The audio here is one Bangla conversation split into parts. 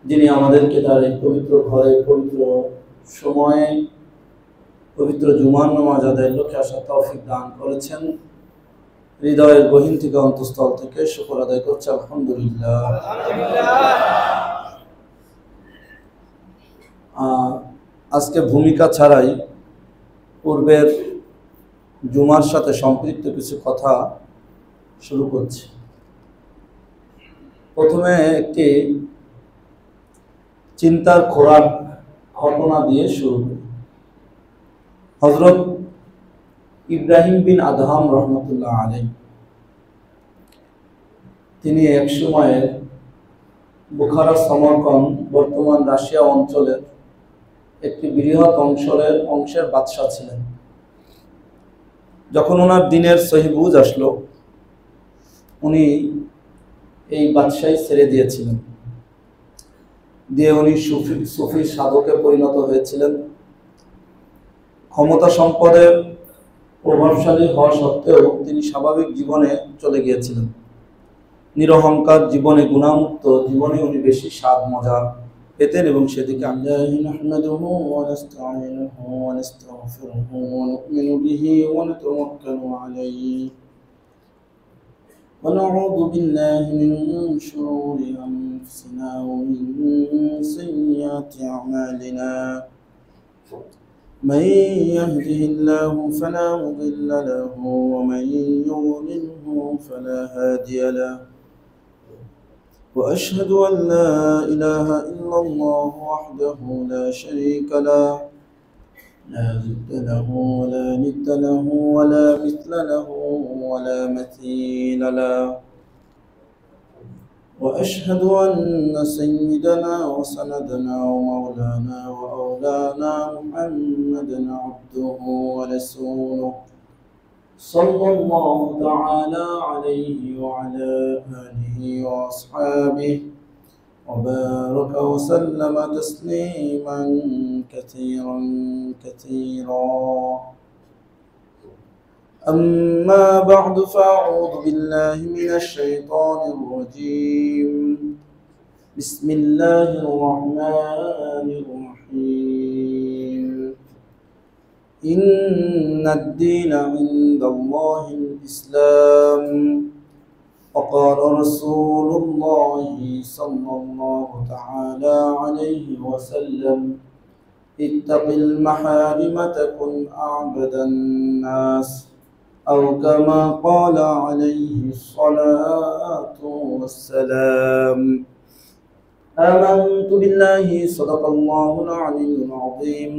যিনি আমাদেরকে তার এই পবিত্র ঘরে পবিত্র সময়ে পবিত্র জুমার নামাজ আদায়ের লক্ষ্যে আসার তৌফিক দান করেছেন। হৃদয়ের গহীন থেকে অন্তঃস্থল থেকে শুকর আদায় করছে আলহামদুলিল্লাহ। আজকে ভূমিকা ছাড়াই পূর্বের জুমার সাথে সম্পৃক্ত কিছু কথা শুরু করছি। প্রথমে একটি চিন্তার খোরাক ঘটনা দিয়ে শুরু করি। হযরত ইব্রাহিম বিন আদহাম রহমতুল্লাহ আলাইহি তিনি এক সময়ে বুখারা সমরকন্দ বর্তমান রাশিয়া অঞ্চলের একটি বৃহৎ অংশের বাদশাহ ছিলেন। যখন ওনার দিনের সহিবুজ আসলো, উনি এই বাদশাহী ছেড়ে দিয়েছিলেন, দিয়ে উনি সুফি সাধকে পরিণত হয়েছিলেন। ক্ষমতা সম্পদের প্রভাবশালী হওয়া সত্ত্বেও তিনি স্বাভাবিক জীবনে চলে গিয়েছিলেন। নিরহংকার জীবনে, গুণামুক্ত জীবনে উনি বেশি স্বাদ মজা পেতেন এবং সেদিকে ونعوذ بالله من شرور أنفسنا ومن سيئات أعمالنا من يهده الله فلا مضل له ومن يضلله فلا هادي له وأشهد أن لا إله إلا الله وحده لا شريك له لا ضد له ولا ند له ولا مثل له ولا مثيل له وأشهد أن سيدنا وسندنا ومولانا وأولانا محمدا عبده ورسوله صلى الله تعالى عليه وعلى آله وأصحابه وبارك وسلم تسليما كثيرا كثيرا. أما بعد فأعوذ بالله من الشيطان الرجيم. بسم الله الرحمن الرحيم. إن الدين عند الله الإسلام. وقال رسول الله صلى الله تعالى عليه وسلم اتق المحارم تكن أعبد الناس أو كما قال عليه الصلاة والسلام. آمنت بالله صدق الله العلي العظيم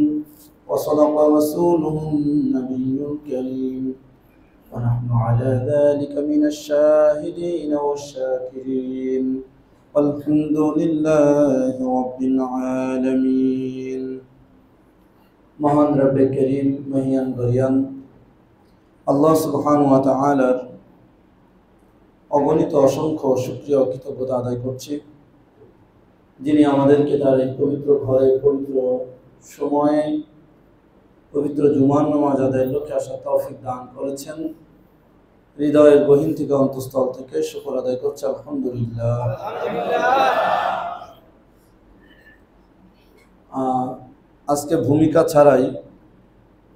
وصدق رسوله النبي الكريم ونحن على ذلك من الشاهدين والشاكرين والحمد لله رب العالمين. মহান রব্বে করিম, মহিয়ান দয়ান আল্লাহ সুবহানাহু ওয়া তাআলার অগণিত অসংখ্য শুকরিয়া ও কৃতজ্ঞতা আদায় করছি, যিনি আমাদেরকে তার এই পবিত্র ঘরে পবিত্র সময়ে পবিত্র জুমার নামাজ আদায়ের লক্ষ্যে আসার তৌফিক দান করেছেন। হৃদয়ের গহীন থেকে অন্তঃস্থল থেকে শুকর আদায় করছে আলহামদুলিল্লাহ। আজকে ভূমিকা ছাড়াই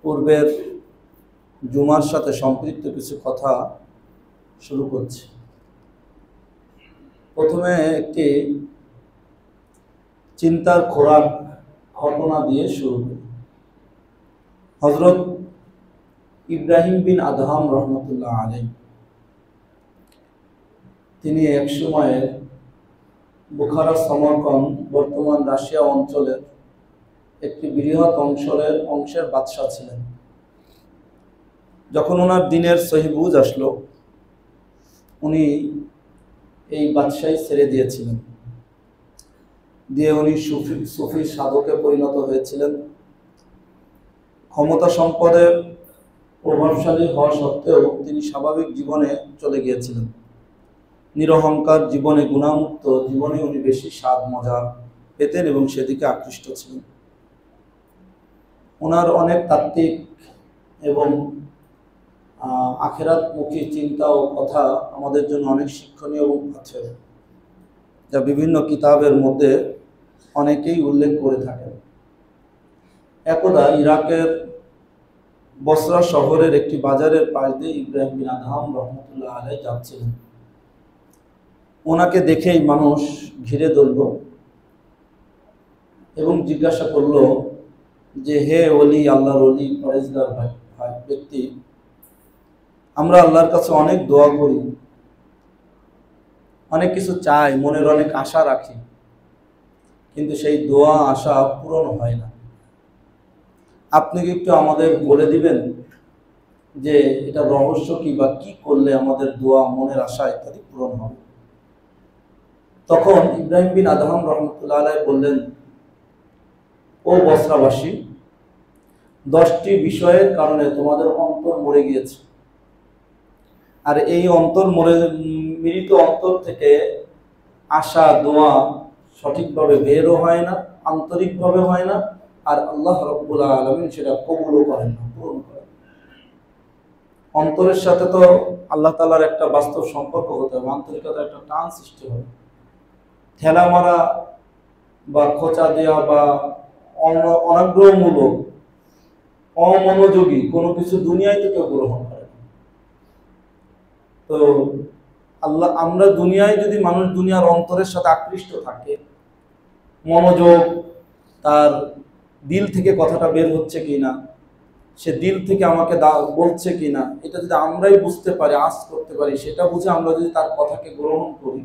পূর্বের জুমার সাথে সম্পৃক্ত কিছু কথা শুরু করছি। প্রথমে একটি চিন্তার খোরাক ঘটনা দিয়ে শুরু করি। হযরত ইব্রাহিম বিন আদহাম রহমতুল্লাহ আলাইহি তিনি এক সময়ে বুখারা সমরকন্দ বর্তমান রাশিয়া অঞ্চলের একটি বৃহৎ অংশের বাদশাহ ছিলেন। যখন ওনার দিনের সহিবুজ আসলো, উনি এই বাদশাহী ছেড়ে দিয়েছিলেন, দিয়ে উনি সুফি সাধকে পরিণত হয়েছিলেন। ক্ষমতা সম্পদের প্রভাবশালী হওয়া সত্ত্বেও তিনি স্বাভাবিক জীবনে চলে গিয়েছিলেন। নিরহংকার জীবনে, গুণামুক্ত জীবনে উনি বেশি স্বাদ মজা পেতেন এবং সেদিকে আকৃষ্ট ছিলেন। ওনার অনেক তাত্ত্বিক এবং আখিরাতমুখী চিন্তা ও কথা আমাদের জন্য অনেক শিক্ষণীয় এবং আছে, যা বিভিন্ন কিতাবের মধ্যে অনেকেই উল্লেখ করে থাকেন। একদা ইরাকের বসরা শহরের একটি বাজারের পাশ দিয়ে ইব্রাহিম বিন আদহাম রহমতুল্লাহ আলাইহি যাচ্ছিলেন। ওনাকে দেখেই মানুষ ঘিরে ধরল এবং জিজ্ঞাসা করলো যে, হে ওলি, আল্লাহর ওলি, পরেজগার ভাই ব্যক্তি, আমরা আল্লাহর কাছে অনেক দোয়া করি, অনেক কিছু চাই, মনের অনেক আশা রাখি, কিন্তু সেই দোয়া আশা পূরণ হয় না। আপনি কি একটু আমাদের বলে দিবেন যে এটা রহস্য কি, বা কি করলে আমাদের দোয়া, মনের আশা ইত্যাদি পূরণ হবে? তখন ইব্রাহিম বিন আদহাম রহমতুল্লাহ আলাইহি বললেন, ও বসরাবাসী, 10টি বিষয়ের কারণে তোমাদের অন্তর মরে গিয়েছে, আর এই মৃত অন্তর থেকে আশা, দোয়া সঠিকভাবে বেরও হয় না, আন্তরিকভাবে হয় না, আর আল্লাহ রাব্বুল আলামিন সেটা কবুলও করেন না, পূরণ করেন। অন্তরের সাথে তো আল্লাহ তাআলার একটা বাস্তব সম্পর্ক হতে হবে, আন্তরিকতার একটা টান সৃষ্টি হবে। ঠেলা মারা বা খোঁচা দেওয়া বা অনাগ্রহমূলক, অমনোযোগী কোনো কিছু দুনিয়ায় তো কেউ গ্রহণ করে না। তো আমরা দুনিয়ায় যদি মানুষ দুনিয়ার অন্তরের সাথে আকৃষ্ট থাকে, মনোযোগ, তার দিল থেকে কথাটা বের হচ্ছে কিনা, সে দিল থেকে আমাকে বলছে কিনা, এটা যদি আমরাই বুঝতে পারি, আঁচ করতে পারি, সেটা বুঝে আমরা যদি তার কথাকে গ্রহণ করি,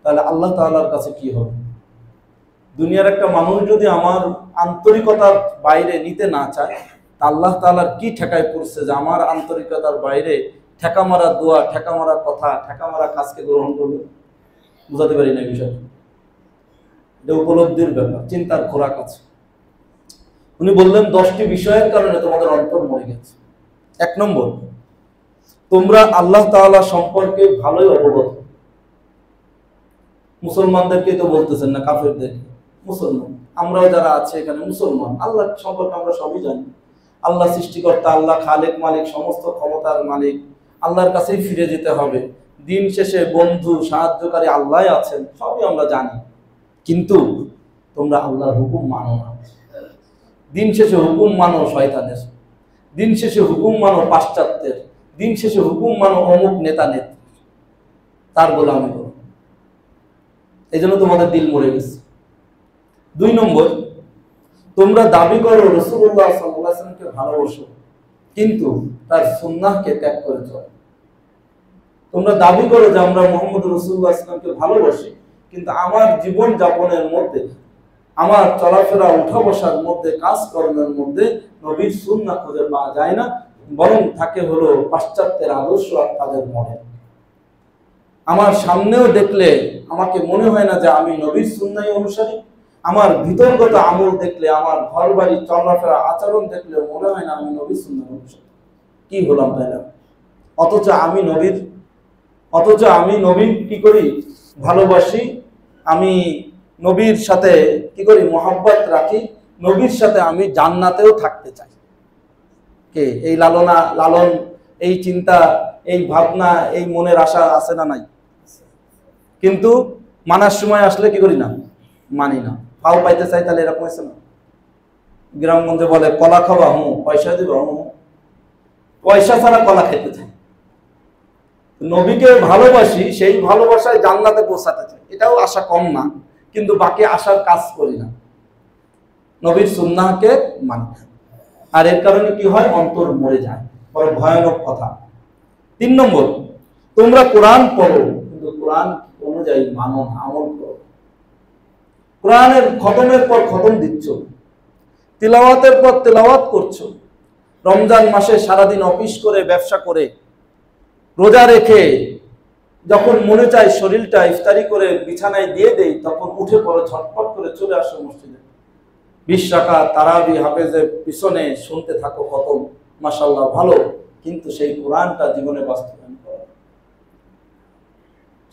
তাহলে আল্লাহ তাআলার কাছে কি হবে? দুনিয়ার একটা মানুষ যদি আমার আন্তরিকতার বাইরে নিতে না চায়, তা আল্লাহ তাআলার কি ঠেকায় পড়ছে যে আমার আন্তরিকতার বাইরে ঠেকা মারা দোয়া, ঠেকা মারা কথা, ঠেকা মারা কাজকে গ্রহণ করবে? বুঝাতে পারি না বিষয়টা। এটা উপলব্ধির ব্যাপার, চিন্তার খোরাক আছে। উনি বললেন 10টি বিষয়ের কারণে তোমাদের অন্তর মরে গেছে। 1 নম্বর, তোমরা আল্লাহ তাআলা সম্পর্কে ভালোই অবগত। মুসলমানদেরকে তো বলতেছেন না, কাফেরদের, মুসলমান আমরাও যারা আছে এখানে মুসলমান, আল্লাহ সম্পর্কে আমরা সবই জানি। আল্লাহ সৃষ্টিকর্তা, আল্লাহ খালেক, মালিক, সমস্ত ক্ষমতার মালিক, আল্লাহর কাছেই ফিরে যেতে হবে। দিন শেষে বন্ধু, সাহায্যকারী আল্লাহ আছেন, সবই আমরা জানি। কিন্তু তোমরা আল্লাহর হুকুম মানো না। দিন শেষে হুকুম মানো শয়তানের, দিন শেষে হুকুম মানো পাশ্চাত্যের, দিন শেষে হুকুম মানো অমুক নেতা নেত্রী, তার গোলামি করো। এই জন্য তোমাদের দিল মরে গেছে। 2 নম্বর, তোমরা দাবি করো রাসূলুল্লাহ সাল্লাল্লাহু আলাইহি ওয়াসাল্লামকে ভালোবাসো, কিন্তু তার সুন্নাহকে ত্যাগ করে চলো। তোমরা দাবি করো যে আমরা মুহাম্মদ রাসূলুল্লাহ সাল্লাল্লাহু আলাইহি ওয়াসাল্লামকে ভালোবাসি, কিন্তু আমার জীবন যাপনের মধ্যে, আমার চলাফেরা, উঠা বসার মধ্যে, কাজকর্মের মধ্যে নবীর সুন্নাহ খুঁজে পাওয়া যায় না, বরং থাকে হলো পাশ্চাত্যের আদর্শ আর তাদের মডেল। আমার সামনেও দেখলে আমাকে মনে হয় না যে আমি নবীর সুন্নাহই অনুসারী, আমার ভিতরগত আমল দেখলে, আমার ঘর বাড়ি, চলাফেরা, আচরণ দেখলে মনে হয় না আমি নবীর সুন্নাহ অনুসারী। কি হলাম তাই না? অথচ আমি নবীর কি করি? ভালোবাসি। আমি নবীর সাথে কি করি? মহব্বত রাখি। নবীর সাথে আমি জান্নাতেও থাকতে চাই। কে এই লালন, এই চিন্তা, এই ভাবনা, এই মনের আশা আছে না নাই? কিন্তু মানার সময় আসলে কি করি না? মানি না। ফাও পাইতে চাই, তাহলে এরকম হয়েছে না? গ্রামগঞ্জে বলে কলা খাওয়া, পয়সা দিব, পয়সা ছাড়া কলা খেতে চাই। নবীকে ভালোবাসি, সেই ভালোবাসায় জান্নাতে পৌঁছাতে চাই, এটাও আশা কম না, কিন্তু বাকি আশার কাজ করি না, নবীর সুন্নাহকে মানি। আর এর কারণে কি হয়? অন্তর মরে যায়। বড় ভয়ানক কথা। 3 নম্বর, তোমরা কোরআন পড়ো, কিন্তু কোরআন অনুযায়ী মানো না, আমল করো। কোরআনের খতমের পর খতম দিচ্ছ, তিলাওয়াতের পর তিলাওয়াত করছো, রমজান মাসে সারাদিন অফিস করে, ব্যবসা করে, রোজা রেখে যখন মনে চায় শরীরটা ইফতারি করে বিছানায় দিয়ে দেই, তখন উঠে পড়ো, ঝটপট করে চলে আসো মসজিদে, 20 রাকাত তারাবি হাফেজের পিছনে শুনতে থাকো খতম, মাশাআল্লাহ ভালো, কিন্তু সেই কোরআনটা জীবনে বাস্তবায়ন করো।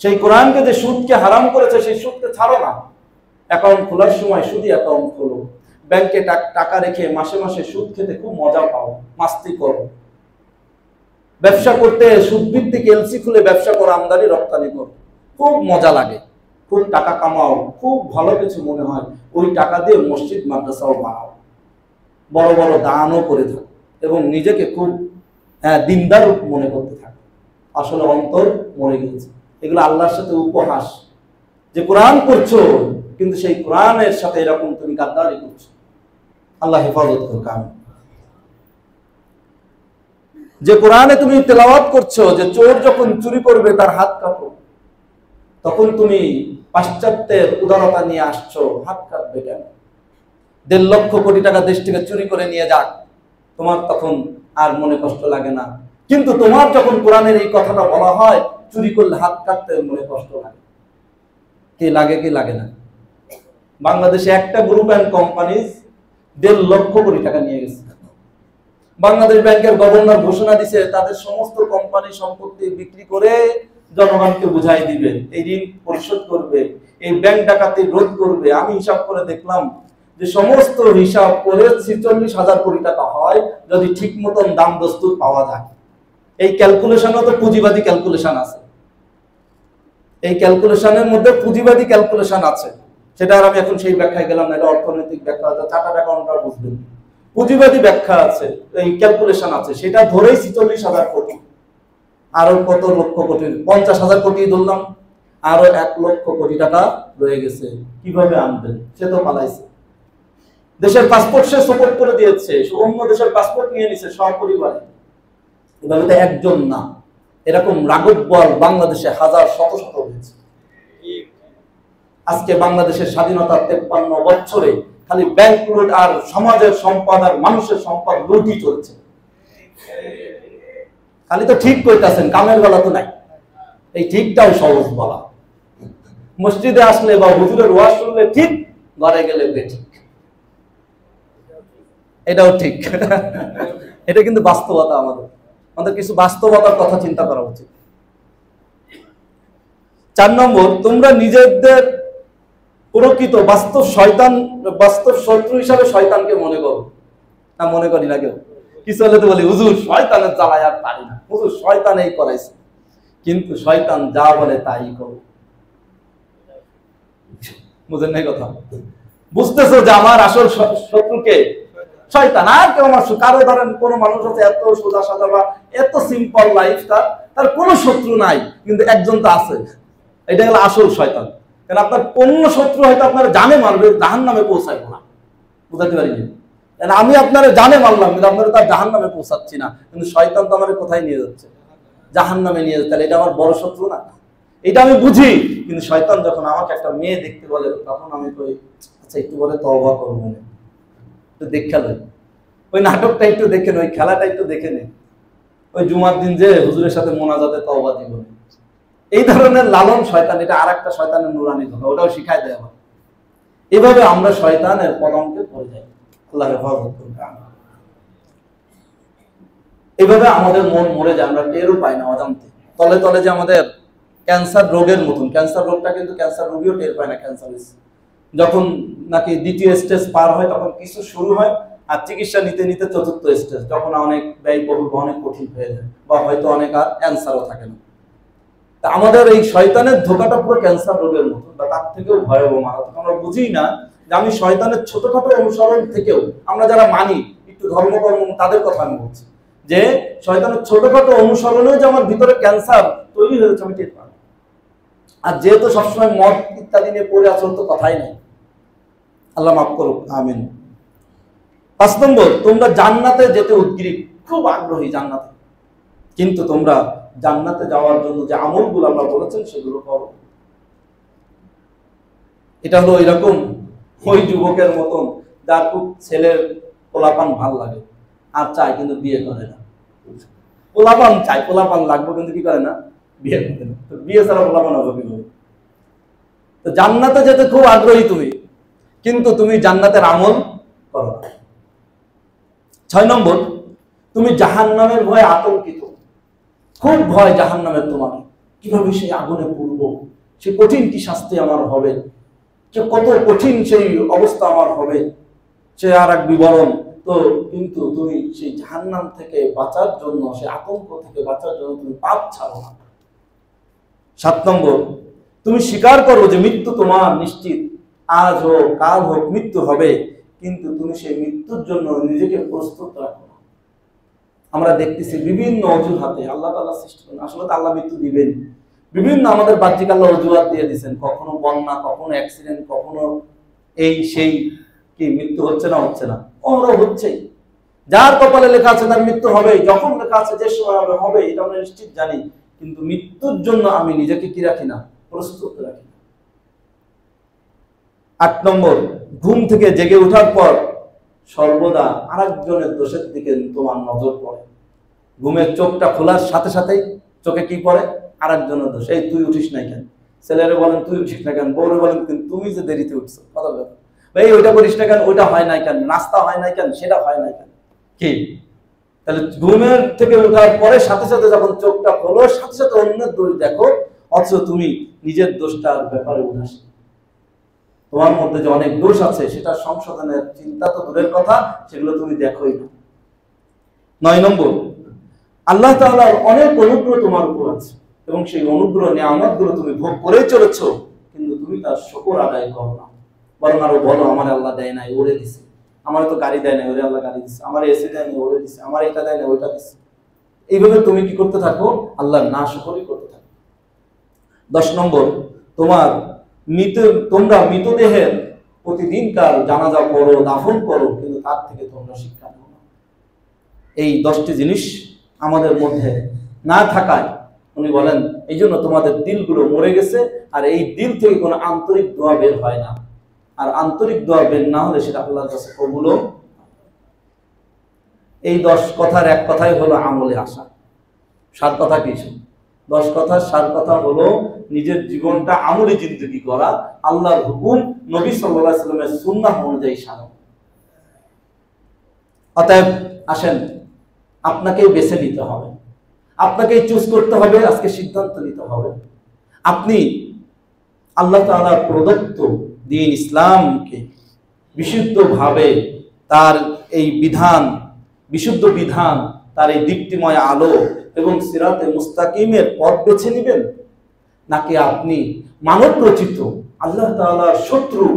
সেই কোরআনকে যে সুদকে হারাম করেছে, সেই সুদকে ছাড়ো না। অ্যাকাউন্ট খোলার সময় সুদী অ্যাকাউন্ট খোলো, ব্যাংকে টাকা রেখে মাসে মাসে সুদ খেতে খুব মজা পাও, মাস্তি করো। ব্যবসা করতে সুদভিত্তিক এলসি খুলে ব্যবসা করো, আমদানি রপ্তানি করো, খুব মজা লাগে, খুব খুব টাকা কামাও, খুব ভালো কিছু মনে হয়, ওই টাকা দিয়ে মসজিদ মাদ্রাসাও বানাও, বড় বড় দানও করে থাকো এবং নিজেকে খুব দিনদার মনে করতে থাকো। আসলে অন্তর মরে গেছে। এগুলো আল্লাহর সাথে উপহাস। যে কোরআন করছো কিন্তু সেই কোরআনের সাথে এরকম তুমি গাদ্দারি করছো। আল্লাহ হেফাজত করুক। আমিন। যে কোরআনে তুমি তেলাওয়াত করছো যে চোর যখন চুরি করবে তার হাত কাটো, তখন তুমি পাশ্চাত্যের উদারতা নিয়ে আসছো, হাত কাটবে কেন? 1.5 লক্ষ কোটি টাকা দেশ থেকে চুরি করে নিয়ে যাক, তোমার তখন আর মনে কষ্ট লাগে না। কিন্তু তোমার যখন কোরআনের এই কথাটা বলা হয় চুরি করলে হাত কাটতে মনে কষ্ট লাগে। কি লাগে কি লাগে না? বাংলাদেশে একটা group and companies 1.5 lakh crore টাকা নিয়ে গেছে। বাংলাদেশ ব্যাংকের গভর্নর ঘোষণা দিছে তাদের সমস্ত কোম্পানি সম্পত্তি বিক্রি করে জনগণকে বুঝাই দিবে, এই ঋণ পরিশোধ করবে, এই ব্যাংক ডাকাতি রোধ করবে। আমি হিসাব করে দেখলাম যে সমস্ত হিসাব করে 46,000 কোটি টাকা হয় যদি ঠিক মতন দাম দস্তুর পাওয়া যায়। এই ক্যালকুলেশনও তো পুঁজিবাদী ক্যালকুলেশন আছে, এই ক্যালকুলেশনের মধ্যে পুঁজিবাদী ক্যালকুলেশন আছে। সেটা আর আমি এখন সেই ব্যাখ্যায় গেলাম না, এটা অর্থনৈতিক ব্যাখ্যা, চার্টার্ড অ্যাকাউন্টরা বুঝবেন। পুঁজিবাদী ব্যাখ্যা আছে, এই ক্যালকুলেশন আছে, সেটা ধরেই 46,000 কোটি। আরো কত লক্ষ কোটি, 50,000 কোটি ধরলাম, আরো 1 লক্ষ কোটি টাকা রয়ে গেছে। কিভাবে আনবেন? সে তো পালাইছে। দেশের পাসপোর্ট সে সাপোর্ট করে দিয়েছে, অন্য দেশের পাসপোর্ট নিয়ে নিছে সপরিবারে। এভাবে তো একজন না, এরকম রাঘব বল বাংলাদেশে হাজার শত শত হয়েছে। আজকে বাংলাদেশের স্বাধীনতার 53 বছরে খালি ব্যাংক লুট আর সমাজের সম্পদ আর মানুষের সম্পদ লুটই চলছে। খালি তো ঠিক কইতাছেন, কামের বেলা তো নাই। এই ঠিকটাও সহজ বলা, মসজিদে আসলে বা হুজুরের ওয়াজ শুনলে ঠিক, ঘরে গেলে বেঠিক, এটাও ঠিক। এটা কিন্তু বাস্তবতা। আমাদের কিছু বাস্তবতার কথা চিন্তা করা উচিত। 4 নম্বর, তোমরা নিজেদের প্রকৃত বাস্তব শয়তান, বাস্তব শত্রু হিসাবে শয়তানকে মনে করো না? মনে করি না কেউ? কিছু হলে তো বলি হুজুর শয়তানের জ্বালায় আর পারি না, হুজুর শয়তান এই করাইছে। কিন্তু শয়তান যা বলে তাই করো। বুঝেন নাই কথা? বুঝতেছো যে আমার আসল শত্রুকে শয়তান, আর কেউ আমার কারো ধরেন কোন মানুষ আছে এত সোজা সাজা বা এত সিম্পল লাইফ, তার কোনো শত্রু নাই, কিন্তু একজন তো আছে, এটা হলো আসল শয়তান। কারণ আপনার কোন শত্রু হয়তো আপনার জানে মারবে, জাহান্নামে পৌঁছাইবো না। বুঝাতে পারি? আমি আপনারা জানে মারলাম কিন্তু আপনারা তার জাহান্নামে পৌঁছাচ্ছি না, কিন্তু শয়তান তো আমার কোথায় নিয়ে যাচ্ছে? জাহান্নামে নিয়ে যাচ্ছে। তাহলে এটা আমার বড় শত্রু না? এটা আমি বুঝি। কিন্তু শয়তান যখন আমাকে একটা মেয়ে দেখতে বলে, তখন আমি কই আচ্ছা একটু বলে তওবা করব, একটু দেখে লই, ওই নাটকটা একটু দেখে নেই, ওই খেলাটা একটু দেখে নেই, ওই জুমার দিন যে হুজুরের সাথে মোনাজাতে তওবা দিব। এই ধরনের লালন শয়তান, এটা আর একটা শয়তানের নুরানি কথা, ওটাও শিখাই দেয় আমার। এভাবে আমরা শয়তানের পদঙ্কে পড়ে যাই। আল্লাহ হেফাজত করুন। এভাবে আমাদের মন মরে যায়, আমরা টেরও পাই না অজান্তে। তলে তলে যে আমাদের ক্যান্সার রোগের মতন, ক্যান্সার রোগটা কিন্তু ক্যান্সার রোগীও টের পায় না। ক্যান্সার যখন নাকি 2য় স্টেজ পার হয় তখন কিছু শুরু হয়, আর চিকিৎসা নিতে নিতে 4র্থ স্টেজ, যখন অনেক ব্যয়বহুল, অনেক কঠিন হয়ে যায়, বা হয়তো অনেক আর ক্যান্সারও থাকে না। তা আমাদের এই শয়তানের ধোকাটা পুরো ক্যান্সার রোগের মতো, বা তার থেকেও ভয়াবহ মারাত্মক। আমরা বুঝি না যে আমি শয়তানের ছোটখাটো অনুসরণ থেকেও, আমরা যারা মানি একটু ধর্মকর্ম, তাদের কথা আমি বলছি, যে শয়তানের ছোটখাটো অনুসরণেও যে আমার ভিতরে ক্যান্সার তৈরি হয়েছে আমি টের পাই। আর যেহেতু সবসময় মদ ইত্যাদি নিয়ে পড়ে আসল, তো কথাই নাই। আল্লাহ মাফ করুক। আমিন। 5 নম্বর, তোমরা জান্নাতে যেতে উদ্গ্রীব, খুব আগ্রহী জান্নাতে, কিন্তু তোমরা জান্নাতে যাওয়ার জন্য যে আমলগুলো আল্লাহ বলেছেন সেগুলো করো। এটা হলো এরকম ওই যুবকের মতন যার খুব ছেলের পোলাপান ভাল লাগে আর চায়, কিন্তু বিয়ে করে না। পোলাপান চাই, পোলাপান লাগবে, কিন্তু কি করে না? বিয়ে করে না। তো বিয়ে ছাড়া পোলাপান হবে কিভাবে? তো জান্নাতে যেতে খুব আগ্রহী তুমি, কিন্তু তুমি জান্নাতের আমল করো না। 6 নম্বর, তুমি জাহান্নামের ভয়ে আতঙ্কিত, খুব ভয় জাহান্নামের তোমার, কিভাবে সেই আগুনে পুড়বো, সে কঠিন কি শাস্তি আমার হবে, সে কত কঠিন সেই অবস্থা আমার হবে, সে আর এক বিবরণ। তো কিন্তু তুমি সেই জাহান্নাম থেকে বাঁচার জন্য, সেই আতঙ্ক থেকে বাঁচার জন্য তুমি পাপ ছাড়ো না। 7 নম্বর, তুমি স্বীকার করো যে মৃত্যু তোমার নিশ্চিত, আজ হোক কাল হোক মৃত্যু হবে, কিন্তু তুমি সেই মৃত্যুর জন্য নিজেকে প্রস্তুত রাখো না। আমরা দেখতেছি বিভিন্ন অজুহাতে আল্লাহ তাআলা সৃষ্টি করেন, আসলে তো আল্লাহ মৃত্যু দিবেন। বিভিন্ন আমাদের বাহ্যিক আল্লাহ অজুহাত দিয়ে দিচ্ছেন, কখনো বন্যা, কখনো অ্যাক্সিডেন্ট, কখনো এই সেই, কি মৃত্যু হচ্ছে না? হচ্ছে না, ওরও হচ্ছেই। যার কপালে লেখা আছে তার মৃত্যু হবে, যখন লেখা আছে যে সময় হবে হবে, এটা আমরা নিশ্চিত জানি। কিন্তু মৃত্যুর জন্য আমি নিজেকে কি রাখি না? প্রস্তুত রাখি না। 8 নম্বর, ঘুম থেকে জেগে ওঠার পর সর্বদা আরেকজনের দোষের দিকে তোমার নজর পড়ে। ঘুমের চোখটা খোলার সাথে সাথেই চোখে কি পড়ে? আরেকজনের দোষ। এই তুই উঠিস নাই কেন? ছেলেরে বলেন তুই উঠিস না কেন? বউরে বলেন তুমি যে দেরিতে উঠছো, কথা বলো ভাই, ওইটা করিস না কেন? ওইটা হয় নাই কেন? নাস্তা হয় নাই কেন? সেটা হয় নাই কেন? কি তাহলে ঘুমের থেকে ওঠার পরে সাথে সাথে যখন চোখটা খোলো, সাথে সাথে অন্যের দোষ দেখো, অথচ তুমি নিজের দোষটার ব্যাপারে উদাস। তোমার মধ্যে যে অনেক দোষ আছে সেটা সংশোধনের চিন্তা তো দূরের কথা, সেগুলো তুমি দেখোই না। 9 নম্বর, আল্লাহ তাআলার অনেক অনুগ্রহ তোমার উপর আছে এবং সেই অনুগ্রহ নিয়ামতগুলো তুমি ভোগ করেই চলেছ, কিন্তু তুমি তার শুকর আদায় করো না। বরং আরো বলো আমার আল্লাহ দেয় নাই, ওরে দিছে। আমার তো গাড়ি দেয় নাই, ওরে আল্লাহ গাড়ি দিচ্ছে। আমার এসি দেয় নাই, ওরে দিচ্ছে। আমার এটা দেয় না, ওইটা দিচ্ছে। এইভাবে তুমি কি করতে থাকো? আল্লাহর নাশকরি করতে থাকো। 10 নম্বর, তোমরা মৃতদেহের প্রতিদিনকার জানাজা করো, দাফন করো, কিন্তু তার থেকে তোমরা শিক্ষা নাও না। এই 10টি জিনিস আমাদের মধ্যে না থাকায় উনি বলেন এই জন্য তোমাদের দিলগুলো মরে গেছে, আর এই দিল থেকে কোনো আন্তরিক দোয়া বের হয় না। আর আন্তরিক দোয়া বের না হলে সেটা আল্লাহর কাছে কবুল। এই 10 কথার এক কথাই হলো আমলে আসা। 7 কথা কি? 10 কথার 7 কথা হলো নিজের জীবনটা আমলি জিন্দেগি করা, আল্লাহর হুকুম, নবী সাল্লাল্লাহু আলাইহি সাল্লামের সুন্নাহ অনুযায়ী সারা। অতএব আসেন, আপনাকেই বেছে নিতে হবে, আপনাকেই চুজ করতে হবে, আজকে সিদ্ধান্ত নিতে হবে। আপনি আল্লাহ তাআলার প্রদত্ত দ্বীন ইসলামকে বিশুদ্ধভাবে, তার এই বিধান, বিশুদ্ধ বিধান, তার এই দীপ্তিময় আলো এবং সিরাতে মুস্তাকিমের পথ বেছে নেবেন, নাকি আপনি মানব রচিত আল্লাহ তাআলার শত্রু,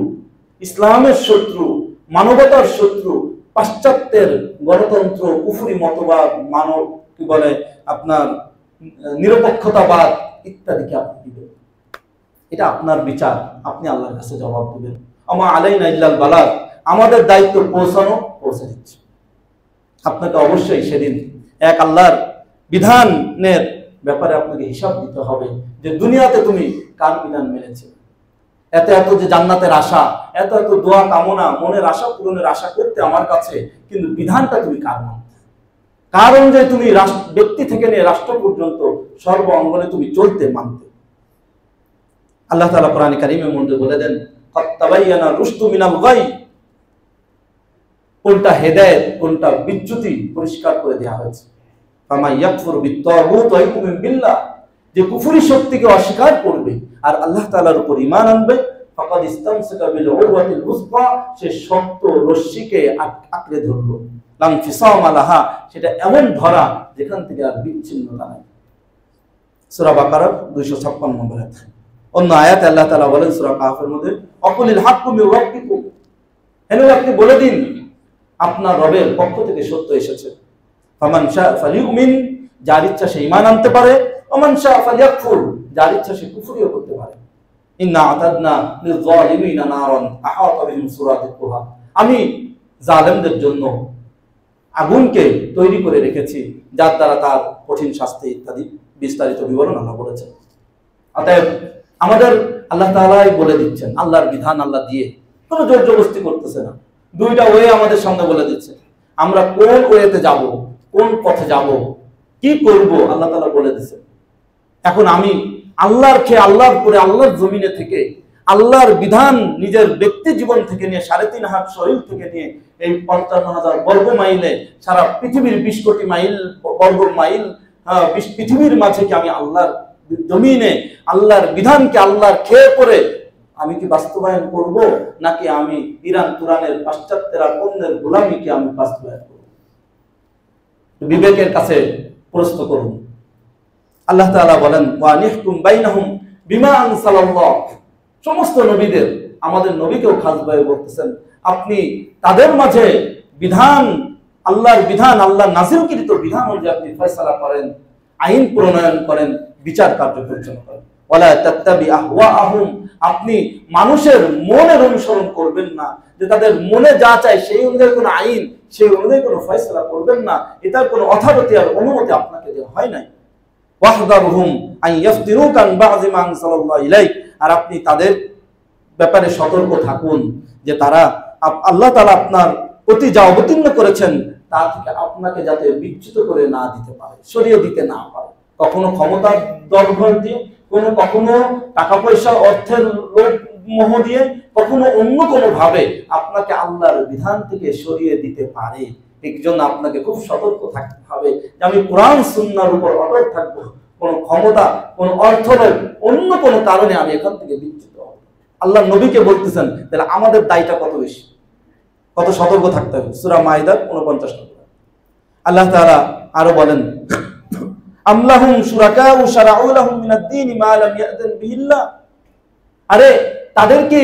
ইসলামের শত্রু, মানবতার শত্রু, পাশ্চাত্যের গণতন্ত্র, কুফরি মতবাদ, মানব কি বলে আপনার নিরপেক্ষতাবাদ ইত্যাদিকে আপনি দিবেন? এটা আপনার বিচার, আপনি আল্লাহর কাছে জবাব দিবেন। আমা আলাইনা ইল্লাল বালাগ, আমাদের দায়িত্ব পৌঁছানো, পৌঁছে দিচ্ছি। আপনাকে অবশ্যই সেদিন এক আল্লাহর বিধানের ব্যাপারে আপনাকে হিসাব দিতে হবে যে দুনিয়াতে তুমি কার বিধান মেনেছে। এত এত যে জান্নাতের আশা, এত এত দোয়া কামনা, মনের আশা পূরণের আশা করতে আমার কাছে, কিন্তু বিধানটা তুমি কার মানতে? কার অনুযায়ী তুমি ব্যক্তি থেকে নিয়ে রাষ্ট্র পর্যন্ত সর্ব অঙ্গনে তুমি চলতে মানতে? আল্লাহ তাআলা কোরআনে কারীমে মধ্যে বলে দেন, ক্বাদ তাবায়্যানা রুশদু মিনাল গাই, কোনটা হেদায়েত কোনটা বিচ্যুতি পরিষ্কার করে দেওয়া হয়েছে। ফামা ইয়াকফুর বিত-তাগুত ওয়া ইউমিন বিল্লাহ, যে কুফরি শক্তিকে অস্বীকার করবে আর আল্লাহ তাআলার উপর ঈমান আনবে, ফাকাদ ইসতামসাকা বিল উরওয়াতিল উসকা, সে শক্ত রশ্মিকে আঁকড়ে ধরলো। লাম ফিসামা লাহা, সেটা এমন ধরা যেখান থেকে আর বিচ্ছিন্নতা নাই। সূরা বাকারা 256 নম্বর আয়াত। অন্য আয়াতে আল্লাহ তাআলা বলেন সূরা কাহফের মধ্যে, অকুলিল হাক্কু মির রাব্বিকুম, হেন আপনি বলে দিন আপনার রবের পক্ষ থেকে সত্য এসেছে। ফামান শাআ ফালিউমিন, যার ইচ্ছা সে ঈমান আনতে পারে, ওমান শাআ ফালিয়াকফুর, যার ইচ্ছা সে কুফরিও করতে পারে। ইন্না আতাদনা লিয-যালিমিনা নারান আহাতা বিহিম সুরাতিকুহা, আমি জালেমদের জন্য আগুনকে তৈরি করে রেখেছি, যার দ্বারা তার কঠিন শাস্তি ইত্যাদি বিস্তারিত বিবরণ আল্লাহ বলেছেন। অতএব আমাদের আল্লাহ তাআলাই বলে দিচ্ছেন, আল্লাহর বিধান আল্লাহ দিয়ে কোনো জোর জবরদস্তি করতেছে না। 2টা ওয়ে আমাদের সামনে বলে দিচ্ছে, আমরা কোন ওয়েতে যাব, কোন পথে যাব, কি করব, আল্লাহ তাআলা বলে দিচ্ছে। এখন আমি আল্লাহর খেয়ে আল্লাহর পরে আল্লাহর জমিনে থেকে আল্লাহর বিধান নিজের ব্যক্তি জীবন থেকে নিয়ে 3.5 হাত শরীর থেকে নিয়ে এই 55,000 বর্গ মাইলে সারা পৃথিবীর 20 কোটি মাইল বর্গ মাইল পৃথিবীর মাঝে কি আমি আল্লাহর জমিনে আল্লাহর বিধানকে আল্লাহর খেয়ে পরে আমি কি বাস্তবায়ন করব, নাকি আমি ইরান তুরানের পাশ্চাত্যের পণ্যের গোলামিকে আমি বাস্তবায়ন করব? বিবেকের কাছে প্রশ্ন করুন। আল্লাহ তাআলা বলেন, ওয়া নিহকুম বাইনাহুম বিমা আনসালাল্লাহ, সমস্ত নবীদের, আমাদের নবীকেও খাসভাবে বলতেছেন আপনি তাদের মাঝে বিধান, আল্লাহর বিধান, আল্লাহ নাজিলকৃত বিধান অনুযায়ী আপনি ফয়সালা করেন, আইন প্রণয়ন করেন, বিচার কার্য পরিচালনা করেন। ওয়ালা তাত্তাবি আহওয়াআহুম, আপনি মানুষের মনের অনুসরণ করবেন না, যে তাদের মনে যা চায় সেই অনুযায়ী কোনো আইন, সেই অনুযায়ী কোনো ফয়সালা করবেন না, এটার কোনো অথরিটি আর অনুমতি আপনাকে দেওয়া হয় নাই। ওয়াহদারহুম আন ইয়াফতিনুকা আন বা'যি মা আনসালাল্লাহু ইলাইক, আর আপনি তাদের ব্যাপারে সতর্ক থাকুন যে তারা আল্লাহ তাআলা আপনার প্রতি যা অবতীর্ণ করেছেন তা থেকে আপনাকে যাতে বিচ্যুত করে না দিতে পারে, সরিয়ে দিতে না পারে, কখনো ক্ষমতার দরবার দিয়ে, কখনো টাকা পয়সা অর্থের লোভ মোহ দিয়ে, কখনো অন্য কোনো ভাবে আপনাকে আল্লাহর বিধান থেকে সরিয়ে দিতে পারে। এই জন্য আপনাকে খুব সতর্ক থাকতে হবে যে আমি কোরআন সুন্নাহর উপর অটল থাকবো, কোন ক্ষমতা, কোন অর্থ লোভ, অন্য কোনো কারণে আমি এখান থেকে বিচ্যুত হব। আল্লাহ নবীকে বলতেছেন, তাহলে আমাদের দায়টা কত বেশি, কত সতর্ক থাকতে হবে। সূরা মাইদার 49 নম্বর আল্লাহ তাআলা আরো বলেন, আমলাহুম শুরাকাউ শারাউ লাহুম মিনাদ দীন মা লাম ইয়াযন বিহিল্লাহ, আরে তাদের কি